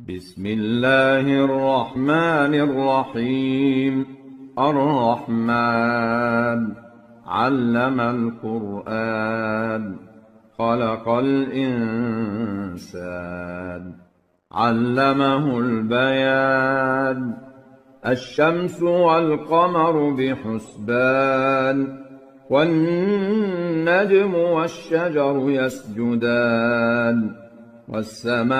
بسم الله الرحمن الرحيم. الرحمن علم القرآن خلق الإنسان علمه البيان. الشمس والقمر بحسبان والنجم والشجر يسجدان والسماء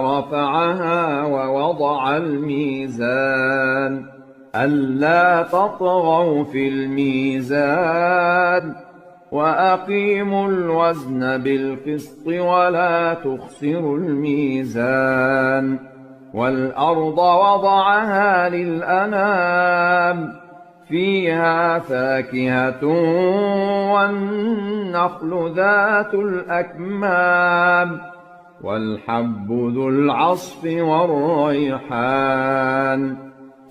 رفعها ووضع الميزان ألا تطغوا في الميزان وأقيموا الوزن بالقسط ولا تخسروا الميزان. والأرض وضعها للأنام فيها فاكهة والنخل ذات الأكمام والحب ذو العصف والريحان.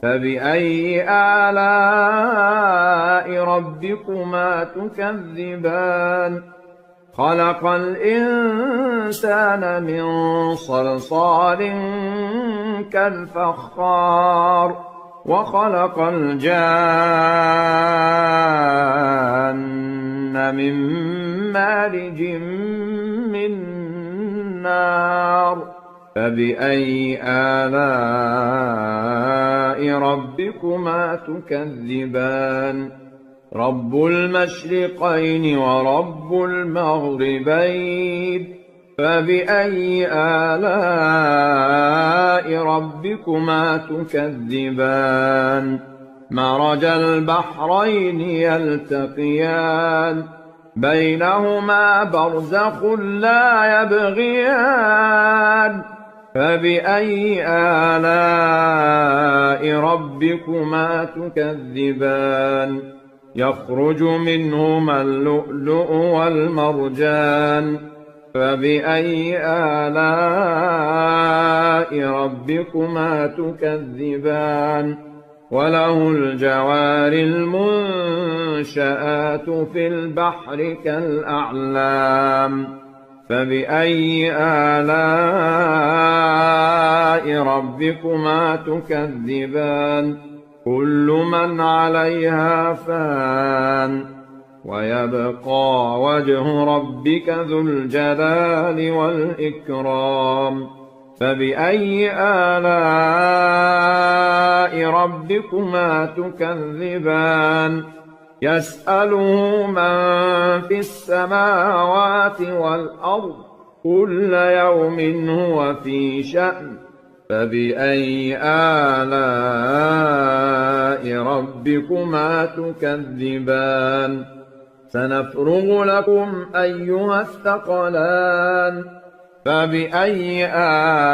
فبأي آلاء ربكما تكذبان؟ خلق الإنسان من صلصال كالفخار وخلق الجان من مارج من نار. فبأي آلاء ربكما تكذبان؟ رب المشرقين ورب المغربين. فبأي آلاء ربكما تكذبان؟ مرج البحرين يلتقيان بينهما برزخ لا يبغيان. فبأي آلاء ربكما تكذبان؟ يخرج منهما اللؤلؤ والمرجان. فبأي آلاء ربكما تكذبان؟ وله الجوار المنشآت في البحر كالأعلام. فبأي آلاء ربكما تكذبان؟ كل من عليها فان ويبقى وجه ربك ذو الجلال والإكرام. فبأي آلاء ربكما تكذبان؟ يسأله من في السماوات والأرض كل يوم هو في شأن. فبأي آلاء ربكما تكذبان؟ سنفرغ لكم أيها الثقلان. فبأي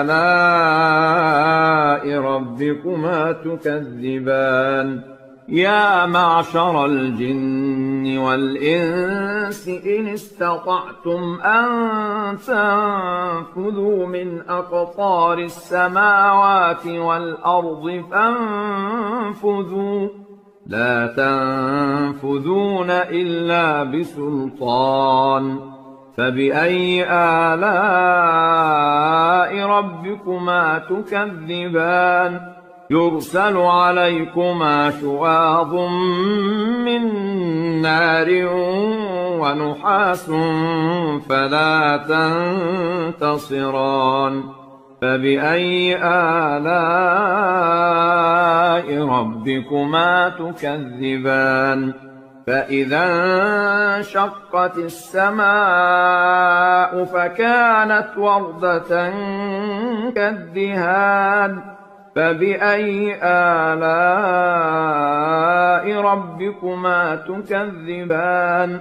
آلاء ربكما تكذبان؟ يا معشر الجن والإنس إن استطعتم أن تنفذوا من أقطار السماوات والأرض فانفذوا لا تنفذون إلا بسلطان. فبأي آلاء ربكما تكذبان؟ يرسل عليكما شواظ من نار ونحاس فلا تنتصران. فبأي آلاء ربكما تكذبان؟ فإذا انشقت السماء فكانت وردة كالدهان. فبأي آلاء ربكما تكذبان؟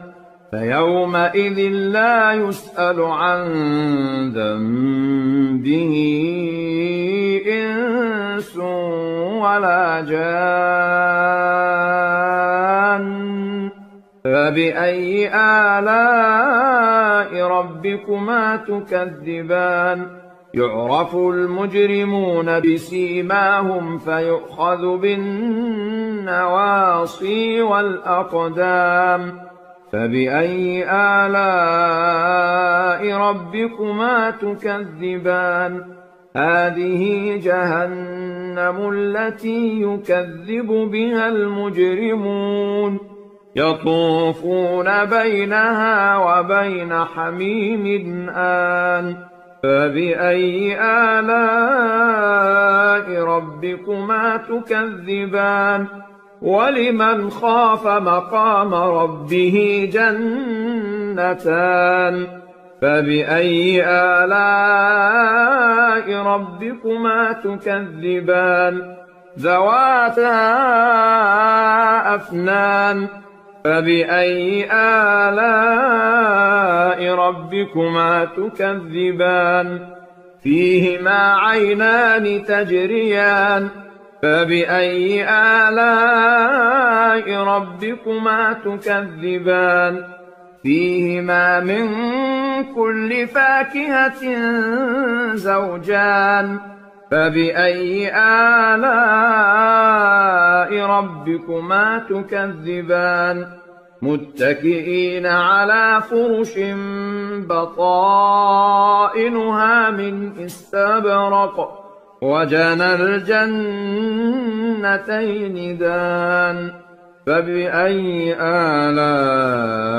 فيومئذ لا يسأل عن ذنبه إنس ولا جان. فبأي آلاء ربكما تكذبان؟ يعرف المجرمون بسيماهم فيؤخذ بالنواصي والأقدام. فبأي آلاء ربكما تكذبان هذه جهنم التي يكذب بها المجرمون يطوفون بينها وبين حميم آن فبأي آلاء ربكما تكذبان ولمن خاف مقام ربه جنتان فبأي آلاء ربكما تكذبان ذواتا أفنان فبأي آلاء ربكما تكذبان فيهما عينان تجريان فبأي آلاء ربكما تكذبان فيهما من كل فاكهة زوجان فبأي آلاء ربكما تكذبان متكئين على فرش بطائنها من استبرق وجنى الجنتين دان فبأي آلاء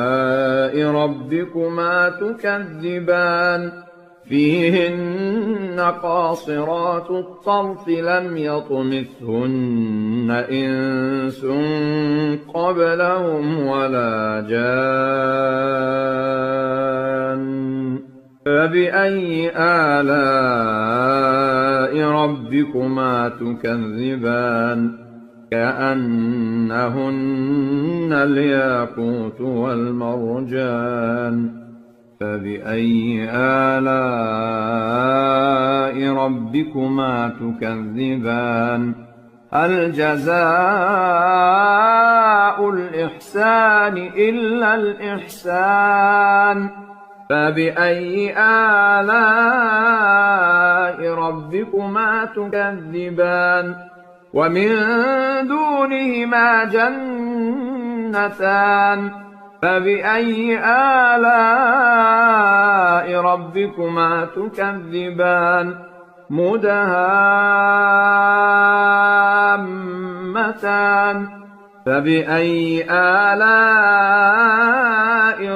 ربكما تكذبان فيهن قاصرات الطرف لم يطمثهن إنس قبلهم ولا جان فبأي آلاء ربكما تكذبان كأنهن الياقوت والمرجان فبأي آلاء ربكما تكذبان هل جزاء الإحسان إلا الإحسان فبأي آلاء ربكما تكذبان ومن دونهما جنتان فبأي آلاء ربكما تكذبان مدهامتان فبأي آلاء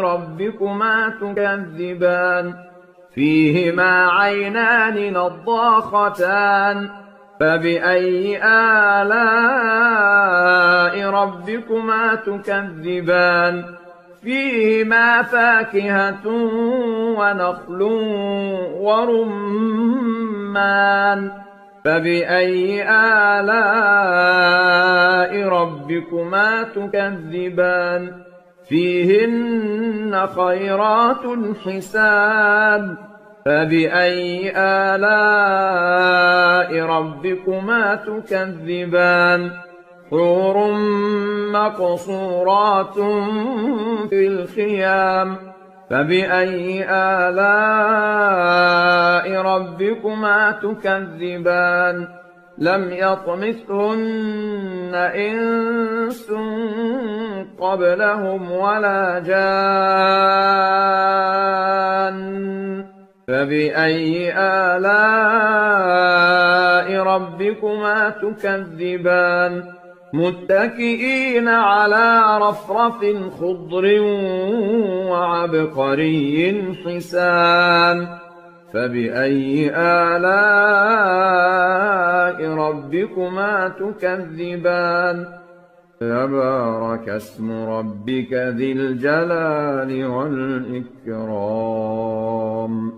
ربكما تكذبان فيهما عينان نضاختان فبأي آلاء ربكما تكذبان فيهما فاكهة ونخل ورمان فبأي آلاء ربكما تكذبان فيهن خيرات حسان فبأي آلاء ربكما تكذبان حور مقصورات في الخيام فبأي آلاء ربكما تكذبان لم يطمثهن إنس قبلهم ولا جان فبأي آلاء ربكما تكذبان متكئين على رفرف خضر وعبقري حسان فبأي آلاء ربكما تكذبان تبارك اسم ربك ذي الجلال والإكرام